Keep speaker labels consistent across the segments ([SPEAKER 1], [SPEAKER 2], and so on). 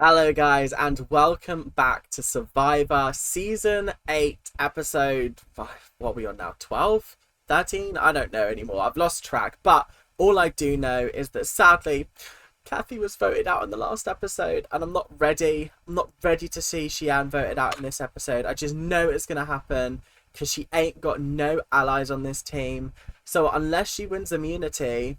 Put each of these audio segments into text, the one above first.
[SPEAKER 1] Hello guys and welcome back to Survivor Season 8 episode, what are we on now, 12? 13? I don't know anymore, I've lost track, but all I do know is that sadly Kathy was voted out in the last episode and I'm not ready to see SHII voted out in this episode. I just know it's going to happen because she ain't got no allies on this team, so unless she wins immunity,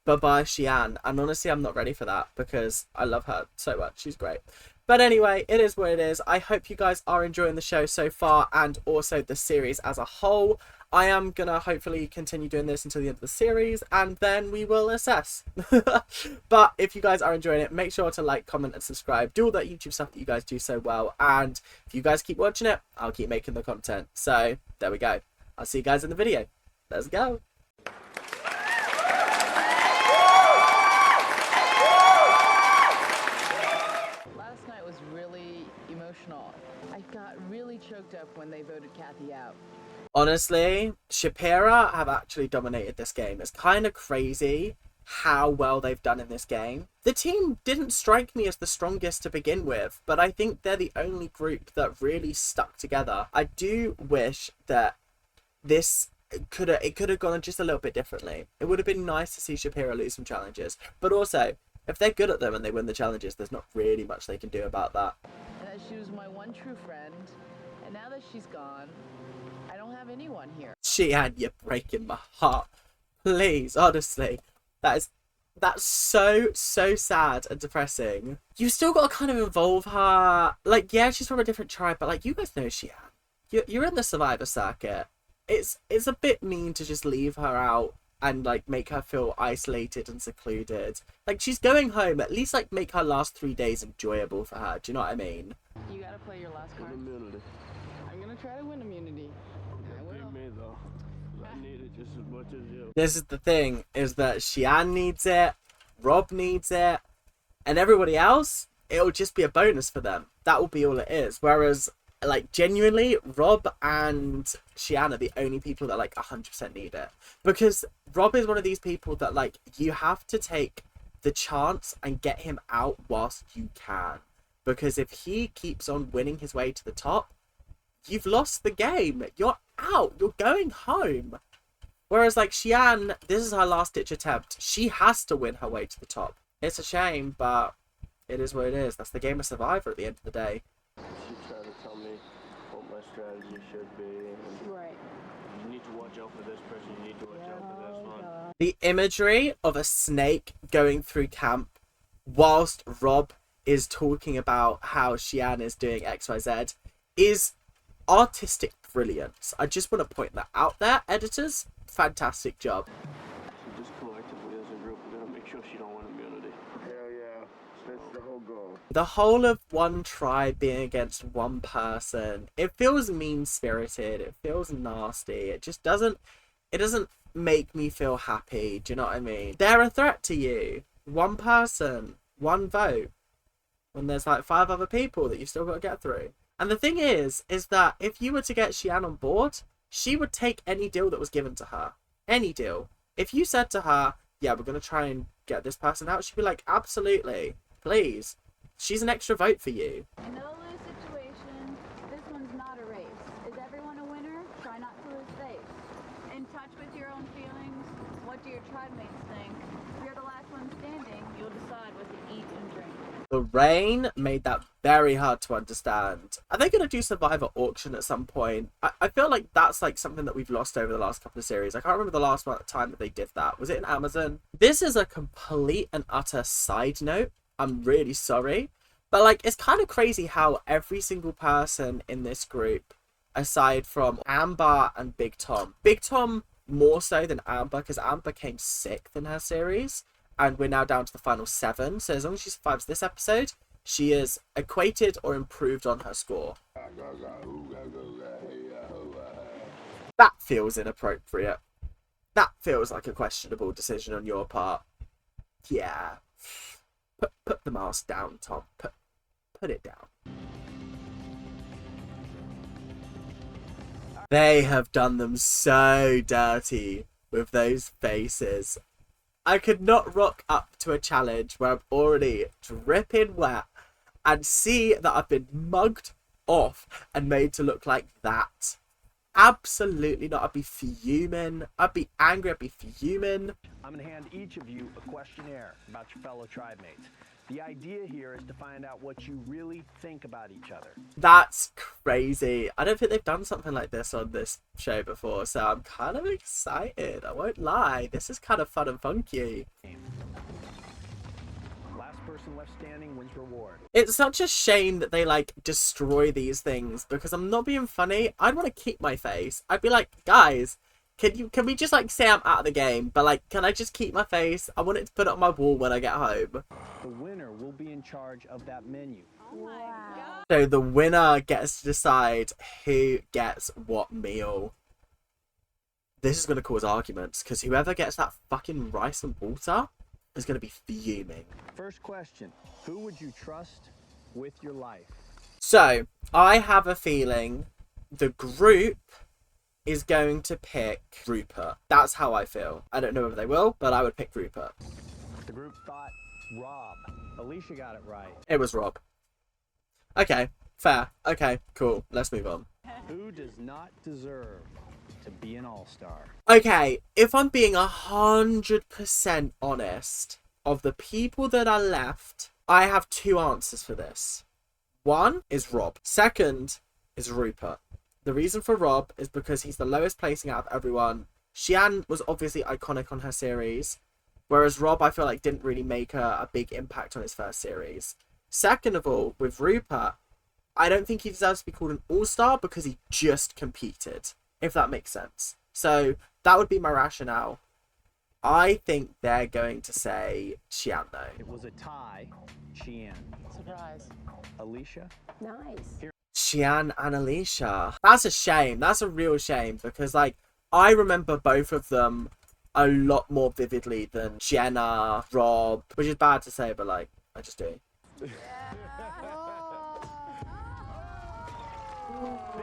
[SPEAKER 1] bye-bye Xian. And honestly, I'm not ready for that because I love her so much. She's great. But anyway, it is what it is. I hope you guys are enjoying the show so far and also the series as a whole. I am going to hopefully continue doing this until the end of the series and then we will assess. But if you guys are enjoying it, make sure to like, comment and subscribe. Do all that YouTube stuff that you guys do so well. And if you guys keep watching it, I'll keep making the content. So there we go. I'll see you guys in the video. Let's go.
[SPEAKER 2] I got really choked up when they voted Kathy out.
[SPEAKER 1] Honestly, Shapira have actually dominated this game. It's kind of crazy how well they've done in this game. The team didn't strike me as the strongest to begin with, but I think they're the only group that really stuck together. I do wish that this could have gone just a little bit differently. It would have been nice to see Shapira lose some challenges, but also if they're good at them and they win the challenges, there's not really much they can do about that.
[SPEAKER 2] And that she was my one true friend, and now that she's gone, I don't have anyone here.
[SPEAKER 1] Xian, you're breaking my heart. Please, honestly, that's so sad and depressing. You still got to kind of involve her. Like, yeah, she's from a different tribe, but like, you guys know Xian. You're in the Survivor circuit. It's a bit mean to just leave her out and like make her feel isolated and secluded. Like, she's going home, at least like make her last 3 days enjoyable for her. Do you know what I mean?
[SPEAKER 2] You gotta play your last card.
[SPEAKER 3] Immunity.
[SPEAKER 2] I'm gonna try to win immunity. I will.
[SPEAKER 3] Beat me though. I need it just as much as you.
[SPEAKER 1] This is the thing, is that Xian needs it, Rob needs it, and everybody else, it'll just be a bonus for them. That will be all it is. Whereas, like, genuinely, Rob and Xian are the only people that, like, 100% need it. Because Rob is one of these people that, like, you have to take the chance and get him out whilst you can. Because if he keeps on winning his way to the top, you've lost the game. You're out. You're going home. Whereas, like, Xian, this is her last-ditch attempt. She has to win her way to the top. It's a shame, but it is what it is. That's the game of Survivor at the end of the day.
[SPEAKER 3] She tried to tell me what my strategy should be. And
[SPEAKER 2] Right.
[SPEAKER 3] you need to watch out for this person. You need to watch out for this one.
[SPEAKER 1] The imagery of a snake going through camp whilst Rob is talking about how Xian is doing XYZ is artistic brilliance. I just want to point that out there. Editors, fantastic job.
[SPEAKER 3] So just collectively as a group, we're gonna make sure she don't win immunity. Hell yeah. That's the whole goal.
[SPEAKER 1] The whole of one tribe being against one person, it feels mean-spirited. It feels nasty. It just doesn't make me feel happy. Do you know what I mean? They're a threat to you. One person, one vote. When there's like 5 other people that you've still got to get through. And the thing is that if you were to get Xian on board, she would take any deal that was given to her. Any deal. If you said to her, yeah, we're going to try and get this person out, she'd be like, absolutely, please. She's an extra vote for you.
[SPEAKER 4] In no lose situation, this one's not a race. Is everyone a winner? Try not to lose face. In touch with your own feelings, what do your tribe mates think? If you're the last one standing, you'll decide what to eat and drink.
[SPEAKER 1] The rain made that very hard to understand. Are they going to do Survivor Auction at some point? I feel like that's like something that we've lost over the last couple of series. I can't remember the last time that they did that. Was it in Amazon? This is a complete and utter side note. I'm really sorry. But like, it's kind of crazy how every single person in this group, aside from Amber and Big Tom more so than Amber, because Amber came 6th in her series. And we're now down to the final 7. So as long as she survives this episode, she is equated or improved on her score. That feels inappropriate. That feels like a questionable decision on your part. Yeah. Put the mask down, Tom. Put it down. They have done them so dirty with those faces. I could not rock up to a challenge where I'm already dripping wet and see that I've been mugged off and made to look like that. Absolutely not. I'd be fuming. I'd be angry. I'd be fuming.
[SPEAKER 5] I'm going to hand each of you a questionnaire about your fellow tribe mates. The idea here is to find out what you really think about each other.
[SPEAKER 1] That's crazy. I don't think they've done something like this on this show before, so I'm kind of excited. I won't lie. This is kind of fun and funky.
[SPEAKER 5] Last person left standing wins reward.
[SPEAKER 1] It's such a shame that they like destroy these things, because I'm not being funny. I'd want to keep my face. I'd be like, guys, can we just like say I'm out of the game, but like, can I just keep my face? I want it to put it on my wall when I get home.
[SPEAKER 5] The winner will be in charge of that menu.
[SPEAKER 4] Oh my god.
[SPEAKER 1] So the winner gets to decide who gets what meal. This is going to cause arguments, because whoever gets that fucking rice and water is going to be fuming.
[SPEAKER 5] First question, who would you trust with your life?
[SPEAKER 1] So, I have a feeling the group is going to pick Rupert. That's how I feel. I don't know whether they will, but I would pick Rupert.
[SPEAKER 5] The group thought Rob. Alicia got it right.
[SPEAKER 1] It was Rob. Okay, fair. Okay, cool. Let's move on.
[SPEAKER 5] Who does not deserve to be an all-star?
[SPEAKER 1] Okay, if I'm being 100% honest, of the people that are left, I have two answers for this. One is Rob. Second is Rupert. The reason for Rob is because he's the lowest placing out of everyone. SHII was obviously iconic on her series, whereas Rob, I feel like, didn't really make a big impact on his first series. Second of all, with Rupert, I don't think he deserves to be called an all-star because he just competed, if that makes sense. So that would be my rationale. I think they're going to say SHII though.
[SPEAKER 5] It was a tie. SHII.
[SPEAKER 2] Surprise.
[SPEAKER 5] Alicia?
[SPEAKER 6] Nice.
[SPEAKER 1] SHII and Alicia. That's a shame. That's a real shame, because like I remember both of them a lot more vividly than Jenna, Rob, which is bad to say, but like I just do.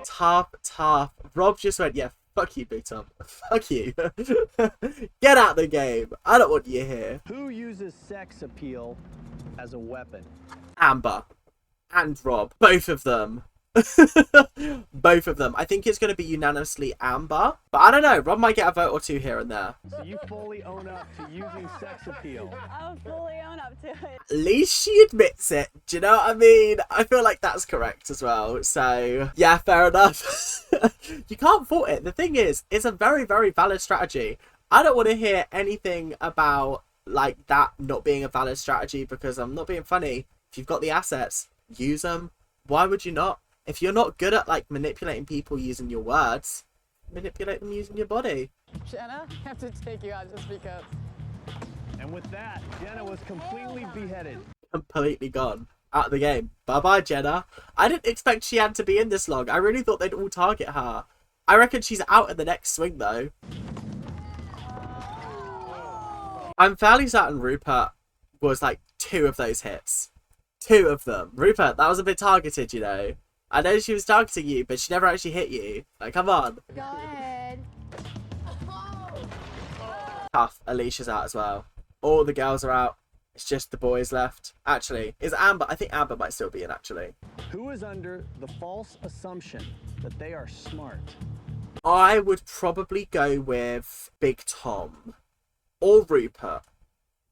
[SPEAKER 1] Tough. Rob just went, yeah, fuck you, Big Tom. Fuck you. Get out the game. I don't want you here.
[SPEAKER 5] Who uses sex appeal as a weapon?
[SPEAKER 1] Amber and Rob. Both of them. Both of them. I think it's going to be unanimously Amber. But I don't know. Rob might get a vote or two here and there.
[SPEAKER 5] So you fully own up to using sex appeal.
[SPEAKER 4] I'll fully own up to it.
[SPEAKER 1] At least she admits it. Do you know what I mean? I feel like that's correct as well. So, yeah, fair enough. You can't fault it. The thing is, it's a very, very valid strategy. I don't want to hear anything about, like, that not being a valid strategy, because I'm not being funny. If you've got the assets, use them. Why would you not? If you're not good at, like, manipulating people using your words, manipulate them using your body.
[SPEAKER 2] Jenna, I have to take you out just because.
[SPEAKER 5] And with that, Jenna was completely beheaded.
[SPEAKER 1] Completely gone. Out of the game. Bye-bye, Jenna. I didn't expect SHII to be in this long. I really thought they'd all target her. I reckon she's out in the next swing, though. I'm fairly certain Rupert was, like, 2 of those hits. 2 of them. Rupert, that was a bit targeted, you know. I know she was targeting you, but she never actually hit you. Like, come on.
[SPEAKER 6] Go ahead.
[SPEAKER 1] Tough. Alicia's out as well. All the girls are out. It's just the boys left. Actually, is Amber? I think Amber might still be in, actually.
[SPEAKER 5] Who is under the false assumption that they are smart?
[SPEAKER 1] I would probably go with Big Tom. Or Rupert.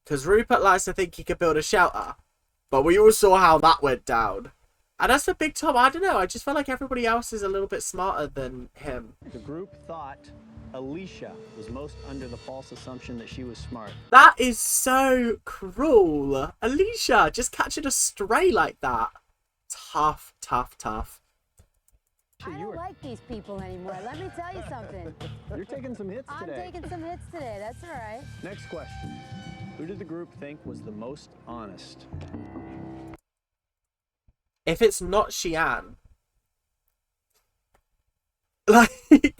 [SPEAKER 1] Because Rupert likes to think he could build a shelter. But we all saw how that went down. And as for Big Tom, I don't know. I just feel like everybody else is a little bit smarter than him.
[SPEAKER 5] The group thought Alicia was most under the false assumption that she was smart.
[SPEAKER 1] That is so cruel. Alicia, just catching a stray like that. Tough.
[SPEAKER 6] I don't like these people anymore. Let me tell you something.
[SPEAKER 5] You're taking some hits today.
[SPEAKER 6] I'm taking some hits today. That's all right.
[SPEAKER 5] Next question. Who did the group think was the most honest?
[SPEAKER 1] If it's not SHII, like,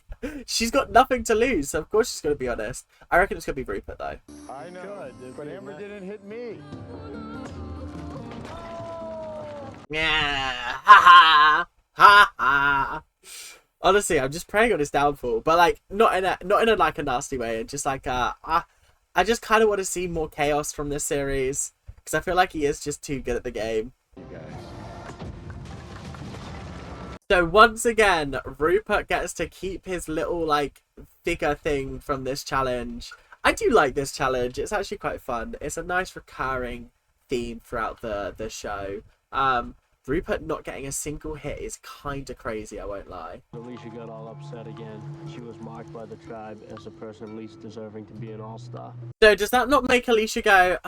[SPEAKER 1] she's got nothing to lose, so of course she's going to be honest. I reckon it's going to be Rupert, though.
[SPEAKER 3] I know, but Amber didn't hit me.
[SPEAKER 1] Yeah, ha ha. Honestly, I'm just praying on his downfall, but like not in a like a nasty way, and just like I just kind of want to see more chaos from this series, because I feel like he is just too good at the game.
[SPEAKER 3] You guys.
[SPEAKER 1] So once again, Rupert gets to keep his little, like, figure thing from this challenge. I do like this challenge. It's actually quite fun. It's a nice recurring theme throughout the show. Rupert not getting a single hit is kind of crazy, I won't lie.
[SPEAKER 3] Alicia got all upset again. She was marked by the tribe as the person least deserving to be an all-star.
[SPEAKER 1] So does that not make Alicia go,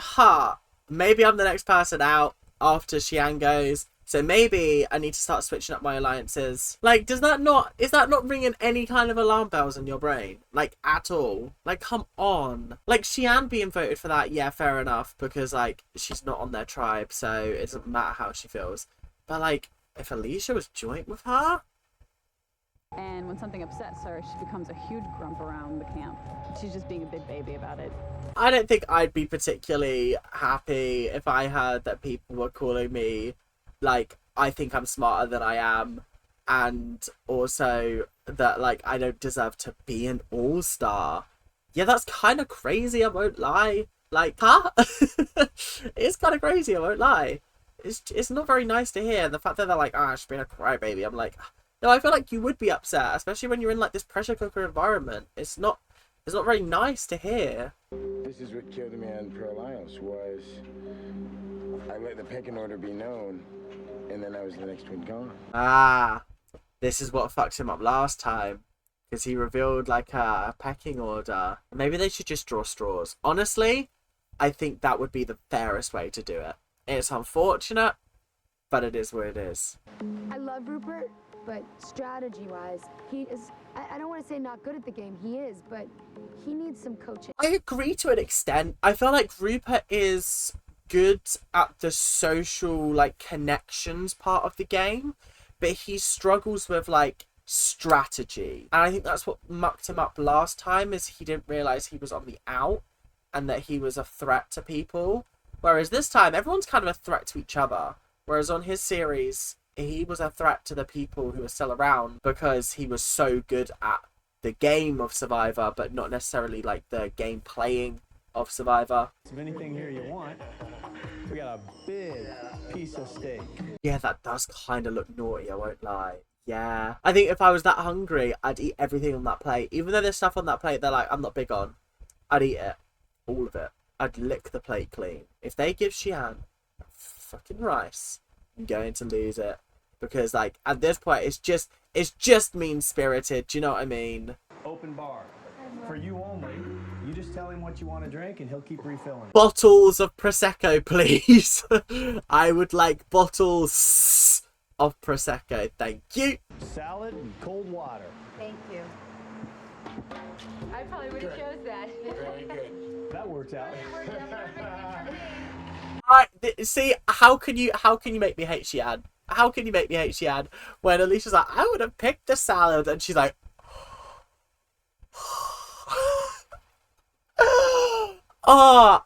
[SPEAKER 1] maybe I'm the next person out after Xian goes, so maybe I need to start switching up my alliances? Like, is that not ringing any kind of alarm bells in your brain? Like, at all? Like, come on. Like, Xian being voted for that, yeah, fair enough, because, like, she's not on their tribe, so it doesn't matter how she feels. But, like, if Alicia was joint with her?
[SPEAKER 7] And when something upsets her, she becomes a huge grump around the camp. She's just being a big baby about it.
[SPEAKER 1] I don't think I'd be particularly happy if I heard that people were calling me, like, I think I'm smarter than I am, and also that, like, I don't deserve to be an all-star. Yeah, that's kind of crazy, I won't lie. Like, huh? It's kind of crazy, I won't lie. It's not very nice to hear. The fact that they're like, she's being a crybaby. I'm like, no, I feel like you would be upset, especially when you're in, like, this pressure cooker environment. It's not very nice to hear.
[SPEAKER 8] This is what killed me on Pro Alliance, was I let the pecking order be known, and then I was the next one gone.
[SPEAKER 1] This is what fucked him up last time, because he revealed, like, a pecking order. Maybe they should just draw straws. Honestly, I think that would be the fairest way to do it. It's unfortunate, but it is what it is.
[SPEAKER 6] I love Rupert, but strategy-wise, he is, I don't want to say not good at the game. He is, but he needs some coaching.
[SPEAKER 1] I agree to an extent. I feel like Rupert is good at the social, like, connections part of the game, but he struggles with, like, strategy. And I think that's what mucked him up last time, is he didn't realise he was on the out and that he was a threat to people. Whereas this time, everyone's kind of a threat to each other. Whereas on his series, he was a threat to the people who are still around because he was so good at the game of Survivor, but not necessarily, like, the game playing of Survivor.
[SPEAKER 5] If anything here you want, we got a big piece of steak.
[SPEAKER 1] Yeah, that does kind of look naughty, I won't lie. Yeah. I think if I was that hungry, I'd eat everything on that plate. Even though there's stuff on that plate they're like, I'm not big on, I'd eat it. All of it. I'd lick the plate clean. If they give Xian fucking rice, I'm going to lose it. Because, like, at this point, it's just mean-spirited. Do you know what I mean?
[SPEAKER 5] Open bar. For you only. You just tell him what you want to drink and he'll keep refilling.
[SPEAKER 1] Bottles of Prosecco, please. I would like bottles of Prosecco. Thank you.
[SPEAKER 5] Salad and cold water.
[SPEAKER 6] Thank you.
[SPEAKER 4] I probably would have chose that.
[SPEAKER 8] Very good.
[SPEAKER 5] That worked out.
[SPEAKER 1] See, how can you make me hate Xian? How can you make me hate Xian when Alicia's like, I would have picked the salad, and she's like, I'm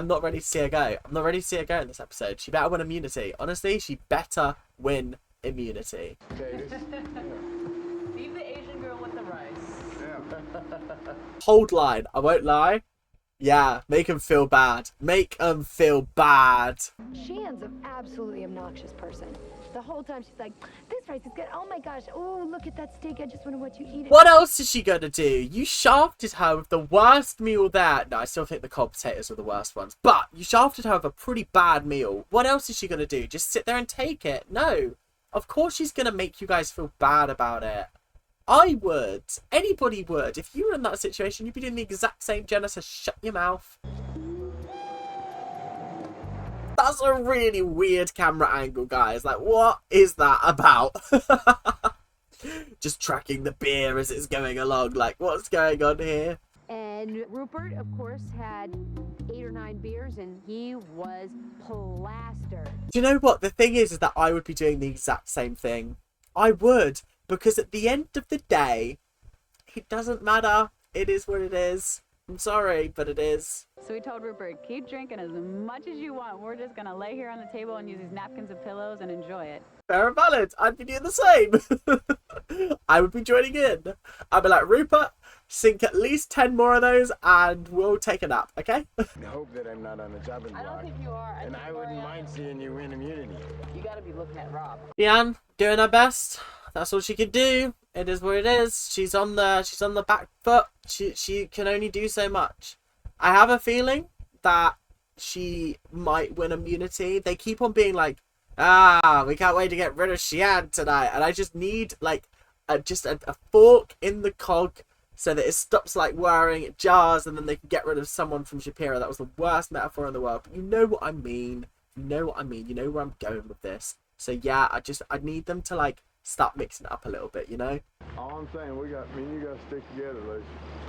[SPEAKER 1] not ready to see her go. I'm not ready to see her go in this episode. She better win immunity. Honestly, she better win immunity.
[SPEAKER 2] Leave the Asian girl with the rice.
[SPEAKER 1] Hold line. I won't lie. Yeah, make them feel bad. Make them feel bad.
[SPEAKER 6] Xian's an absolutely obnoxious person. The whole time she's like, this rice is good. Oh my gosh. Oh, look at that steak. I just want to watch you eat it.
[SPEAKER 1] What else is she going to do? You shafted her with the worst meal there. No, I still think the cold potatoes were the worst ones. But you shafted her with a pretty bad meal. What else is she going to do? Just sit there and take it? No. Of course she's going to make you guys feel bad about it. I would. Anybody would. If you were in that situation, you'd be doing the exact same, Jenna, so shut your mouth. That's a really weird camera angle, guys. Like, what is that about? Just tracking the beer as it's going along. Like, what's going on here?
[SPEAKER 6] And Rupert, of course, had 8 or 9 beers, and he was plastered.
[SPEAKER 1] Do you know what? The thing is that I would be doing the exact same thing. I would. Because at the end of the day, it doesn't matter. It is what it is. I'm sorry, but it is.
[SPEAKER 7] So we told Rupert, keep drinking as much as you want. We're just going to lay here on the table and use these napkins and pillows and enjoy it.
[SPEAKER 1] Fair and valid. I'd be doing the same. I would be joining in. I'd be like, Rupert, sink at least 10 more of those and we'll take a nap, okay?
[SPEAKER 8] I hope that I'm not on the chopping block.
[SPEAKER 2] I don't think you are.
[SPEAKER 8] And I wouldn't mind seeing you win immunity.
[SPEAKER 2] You gotta gotta be looking at Rob.
[SPEAKER 1] Leanne doing her best. That's all she can do. It is what it is. She's on the back foot. She can only do so much. I have a feeling that she might win immunity. They keep on being like, we can't wait to get rid of SHII tonight, and I just need like a fork in the cog so that it stops like whirring, it jars, and then they can get rid of someone from Shapiro. That was the worst metaphor in the world, but you know what I mean. You know what I mean. You know where I'm going with this. So yeah, I need them to like start mixing it up a little bit, you know?
[SPEAKER 3] All I'm saying, me and you gotta stick together, Lucy.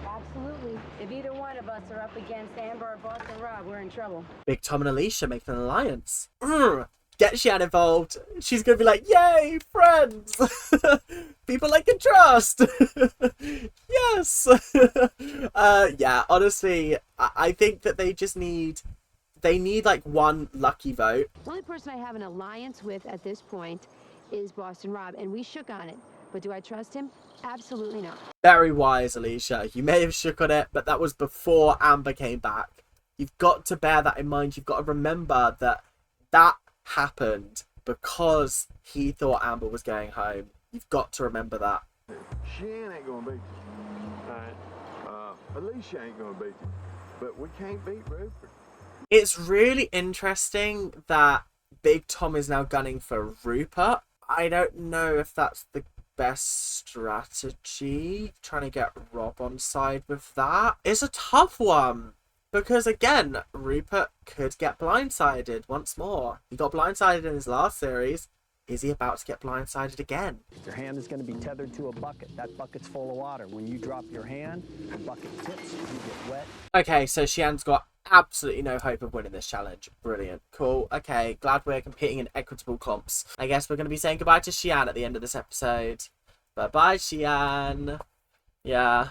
[SPEAKER 9] Absolutely. If either one of us are up against Amber or Boston Rob, we're in trouble.
[SPEAKER 1] Big Tom and Alicia making an alliance. Get SHII involved. She's gonna be like, yay, friends! People I can trust! Yes! Yeah, honestly, I think that they just need like one lucky vote.
[SPEAKER 9] The only person I have an alliance with at this point is Boston Rob, and we shook on it. But do I trust him? Absolutely not.
[SPEAKER 1] Very wise, Alicia. You may have shook on it, but that was before Amber came back. You've got to bear that in mind. You've got to remember that happened because he thought Amber was going home. You've got to remember that.
[SPEAKER 3] SHII ain't gonna beat you. Alright. Alicia ain't gonna beat you. But we can't beat Rupert.
[SPEAKER 1] It's really interesting that Big Tom is now gunning for Rupert. I don't know if that's the best strategy, trying to get Rob on side with that. It's a tough one, because again, Rupert could get blindsided once more. He got blindsided in his last series. Is he about to get blindsided again?
[SPEAKER 5] Your hand is going to be tethered to a bucket. That bucket's full of water. When you drop your hand, the bucket tips, you get wet.
[SPEAKER 1] Okay, so SHII's got absolutely no hope of winning this challenge. Brilliant. Cool. Okay, glad we're competing in equitable comps. I guess we're going to be saying goodbye to SHII at the end of this episode. Bye-bye, SHII. Yeah,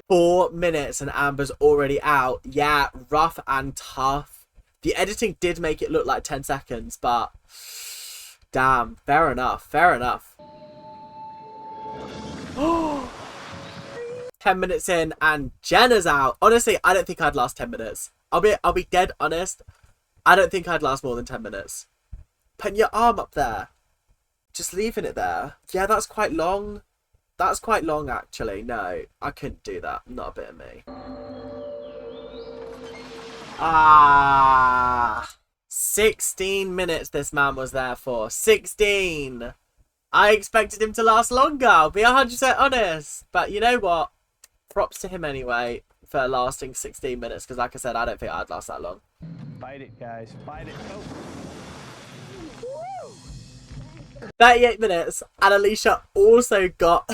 [SPEAKER 1] 4 minutes and Amber's already out. Yeah, rough and tough. The editing did make it look like 10 seconds, but damn, fair enough, fair enough. 10 minutes in and Jenna's out. Honestly, I don't think I'd last 10 minutes. I'll be dead honest. I don't think I'd last more than 10 minutes. Putting your arm up there. Just leaving it there. Yeah, that's quite long. That's quite long, actually. No, I couldn't do that. Not a bit of me. 16 minutes this man was there for. 16. I expected him to last longer. I'll be 100% honest. But you know what? Props to him anyway for lasting 16 minutes. Because like I said, I don't think I'd last that long.
[SPEAKER 5] Fight it, guys. Fight it. Oh.
[SPEAKER 1] 38 minutes, and Alicia also got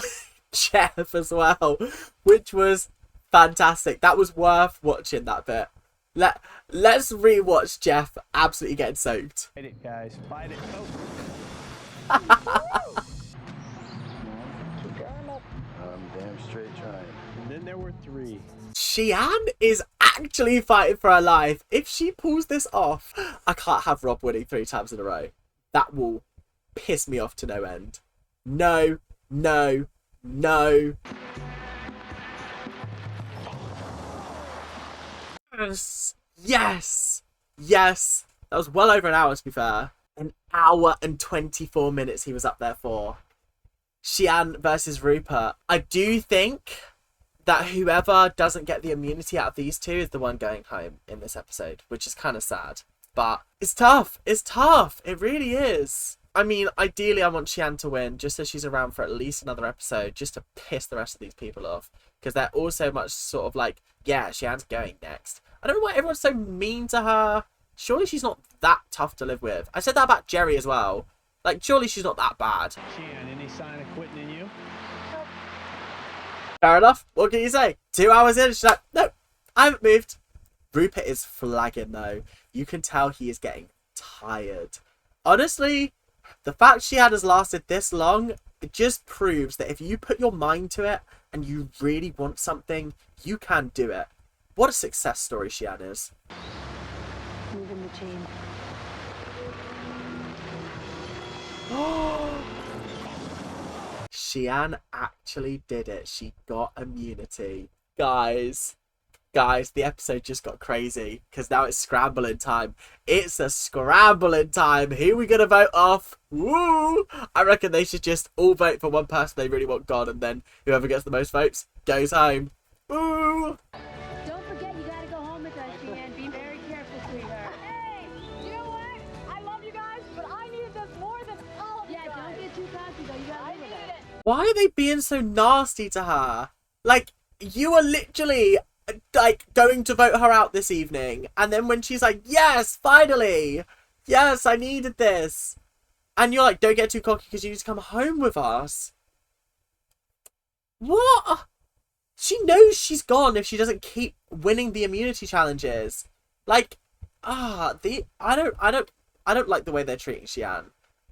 [SPEAKER 1] Jeff as well, which was fantastic. That was worth watching, that bit. Let's rewatch Jeff absolutely getting soaked.
[SPEAKER 5] Fight it, guys. Fight it. Oh.
[SPEAKER 8] I'm damn straight trying.
[SPEAKER 5] And then there were 3.
[SPEAKER 1] SHII is actually fighting for her life. If she pulls this off, I can't have Rob winning 3 times in a row. That will piss me off to no end. No, no, no. Yes, yes, yes. That was well over an hour, to be fair. An hour and 24 minutes he was up there for. SHII versus Rupert. I do think that whoever doesn't get the immunity out of these two is the one going home in this episode, which is kind of sad. But it's tough. It's tough. It really is. I mean, ideally I want SHII to win just so she's around for at least another episode, just to piss the rest of these people off. Because they're all so much sort of like, yeah, SHII's going next. I don't know why everyone's so mean to her. Surely she's not that tough to live with. I said that about Jerry as well. Like, surely she's not that bad.
[SPEAKER 5] SHII, any sign of quitting in you?
[SPEAKER 1] Fair enough. What can you say? 2 hours in, she's like, nope, I haven't moved. Rupert is flagging though. You can tell he is getting tired. Honestly, the fact SHII has lasted this long, it just proves that if you put your mind to it and you really want something, you can do it. What a success story SHII is.
[SPEAKER 9] Moving the chain.
[SPEAKER 1] SHII actually did it. She got immunity. Guys, Guys, the episode just got crazy because now it's scrambling time. It's a scrambling time. Who are we going to vote off? Woo! I reckon they should just all vote for one person they really want gone, and then whoever gets the most votes goes home. Woo!
[SPEAKER 9] Don't forget, you gotta go home with us, Jan. Be very careful, sweetheart.
[SPEAKER 2] Hey, you know what? I love you guys, but I needed this more than all of you
[SPEAKER 9] Yeah,
[SPEAKER 2] guys.
[SPEAKER 9] don't get too cocky, though. You gotta live with us.
[SPEAKER 1] Why are they being so nasty to her? Like, you are literally, like, going to vote her out this evening. And then when she's like, yes, finally. Yes, I needed this. And you're like, don't get too cocky because you need to come home with us. What? She knows she's gone if she doesn't keep winning the immunity challenges. Like, I don't like the way they're treating Xian.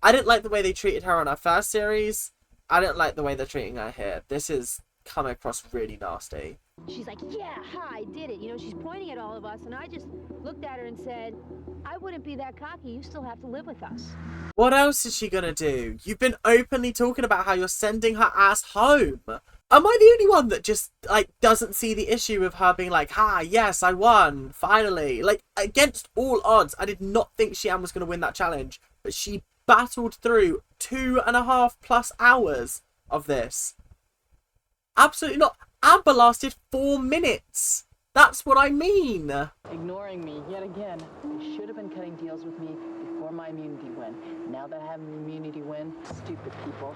[SPEAKER 1] I didn't like the way they treated her on our first series. I don't like the way they're treating her here. This is coming across really nasty.
[SPEAKER 9] She's like, yeah, ha, I did it. You know, she's pointing at all of us, and I just looked at her and said, I wouldn't be that cocky. You still have to live with us.
[SPEAKER 1] What else is she gonna do? You've been openly talking about how you're sending her ass home. Am I the only one that just, like, doesn't see the issue of her being like, ha, yes, I won, finally. Like, against all odds, I did not think Xian was going to win that challenge, but she battled through 2.5+ hours of this. Absolutely not. Amber lasted 4 minutes. That's what I mean.
[SPEAKER 2] Ignoring me yet again. They should have been cutting deals with me before my immunity win. Now that I have an immunity win, stupid people.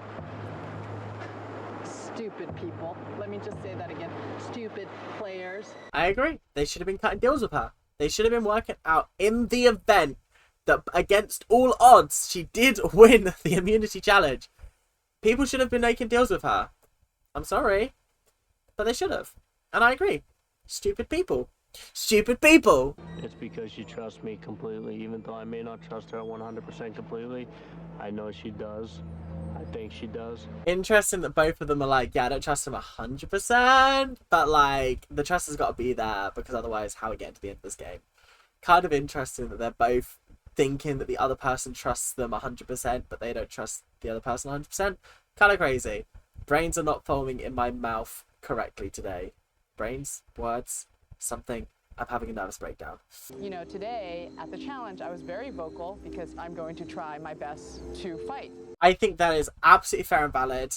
[SPEAKER 2] Stupid people. Let me just say that again. Stupid players.
[SPEAKER 1] I agree. They should have been cutting deals with her. They should have been working out in the event that against all odds, she did win the immunity challenge. People should have been making deals with her. I'm sorry, but they should have. And I agree. Stupid people. Stupid people.
[SPEAKER 10] It's because you trust me completely, even though I may not trust her 100% completely. I know she does. I think she does.
[SPEAKER 1] Interesting that both of them are like, yeah, I don't trust him 100%, but like, the trust has got to be there because otherwise, how are we getting to the end of this game? Kind of interesting that they're both thinking that the other person trusts them 100%, but they don't trust the other person 100%. Kind of crazy. Brains are not forming in my mouth correctly today. Brains, words, something. I'm having a nervous breakdown.
[SPEAKER 2] You know, today at the challenge, I was very vocal because I'm going to try my best to fight.
[SPEAKER 1] I think that is absolutely fair and valid.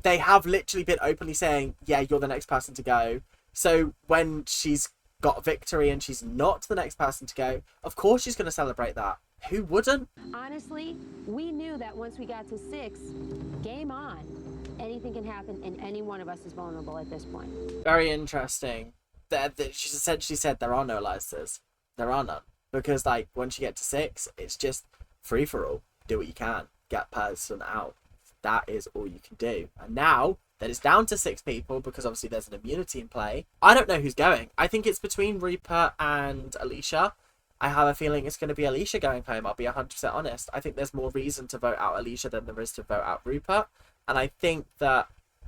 [SPEAKER 1] They have literally been openly saying, yeah, you're the next person to go. So when she's got victory and she's not the next person to go, of course she's going to celebrate that. Who wouldn't?
[SPEAKER 9] Honestly, we knew that once we got to 6, game on. Anything can happen, and any one of us is vulnerable at this point.
[SPEAKER 1] Very interesting. She's essentially said there are no alliances. There are none. Because, like, once you get to 6, it's just free-for-all. Do what you can. Get person out. That is all you can do. And now that it's down to 6 people, because obviously there's an immunity in play, I don't know who's going. I think it's between Rupert and Alicia. I have a feeling it's going to be Alicia going home. I'll be 100% honest. I think there's more reason to vote out Alicia than there is to vote out Rupert. And I think that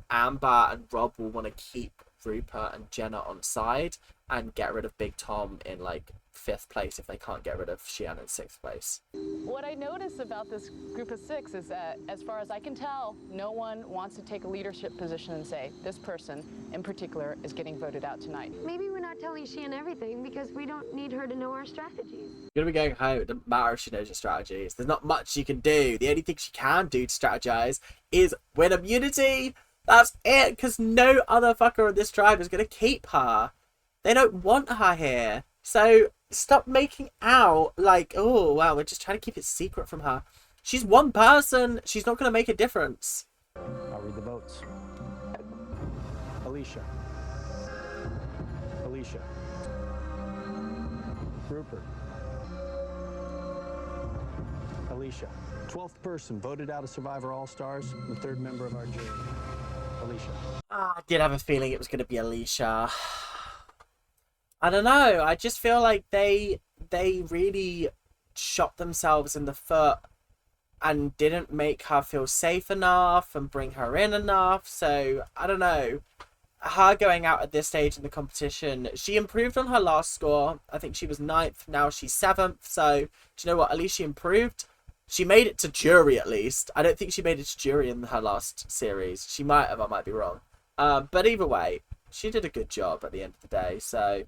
[SPEAKER 1] Amber and Rob will want to keep Rupert and Jenna on side and get rid of Big Tom in, like, 5th place if they can't get rid of Xian in 6th place.
[SPEAKER 2] What I notice about this group of 6 is that, as far as I can tell, no one wants to take a leadership position and say, this person in particular is getting voted out tonight.
[SPEAKER 9] Maybe we're not telling Xian everything because we don't need her to know our strategies.
[SPEAKER 1] You're going to be going home. It doesn't matter if she knows your strategies. There's not much she can do. The only thing she can do to strategize is win immunity. That's it, because no other fucker in this tribe is going to keep her. They don't want her here. So stop making out like, oh, wow, we're just trying to keep it secret from her. She's one person. She's not going to make a difference.
[SPEAKER 5] I'll read the votes. Alicia. Alicia. Rupert. Alicia. 12th person voted out of Survivor All-Stars, the 3rd member of our jury. Alicia.
[SPEAKER 1] I did have a feeling it was going to be Alicia. I don't know. I just feel like they really shot themselves in the foot and didn't make her feel safe enough and bring her in enough. So, I don't know. Her going out at this stage in the competition, she improved on her last score. I think she was 9th. Now she's 7th. So, do you know what? At least she improved. She made it to jury, at least. I don't think she made it to jury in her last series. She might have. I might be wrong. But either way, she did a good job at the end of the day. So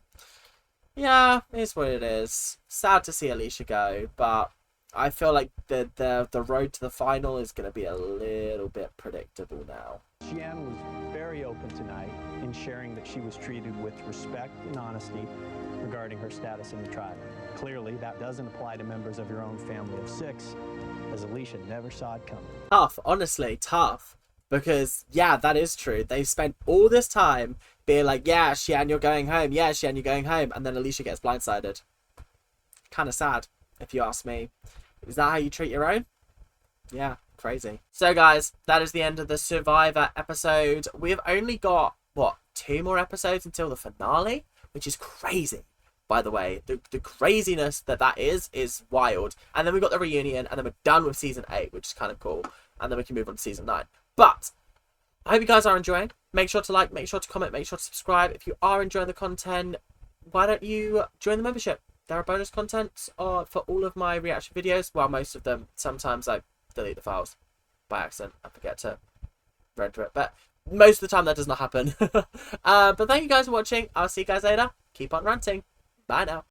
[SPEAKER 1] yeah, it is what it is. Sad to see Alicia go, but I feel like the road to the final is going to be a little bit predictable now.
[SPEAKER 5] Xian was very open tonight in sharing that she was treated with respect and honesty regarding her status in the tribe. Clearly, that doesn't apply to members of your own family of 6, as Alicia never saw it coming.
[SPEAKER 1] Tough, honestly, tough. Because, yeah, that is true. They've spent all this time being like, yeah, Xian, you're going home. Yeah, Xian, you're going home. And then Alicia gets blindsided. Kind of sad, if you ask me. Is that how you treat your own? Yeah, crazy. So, guys, that is the end of the Survivor episode. We've only got, what, 2 more episodes until the finale? Which is crazy, by the way. The craziness that is wild. And then we've got the reunion, and then we're done with Season 8, which is kind of cool. And then we can move on to Season 9. But I hope you guys are enjoying. Make sure to like, make sure to comment, make sure to subscribe. If you are enjoying the content, why don't you join the membership? There are bonus content for all of my reaction videos. Well, most of them. Sometimes I delete the files by accident. I forget to render it. But most of the time that does not happen. But thank you guys for watching. I'll see you guys later. Keep on ranting. Bye now.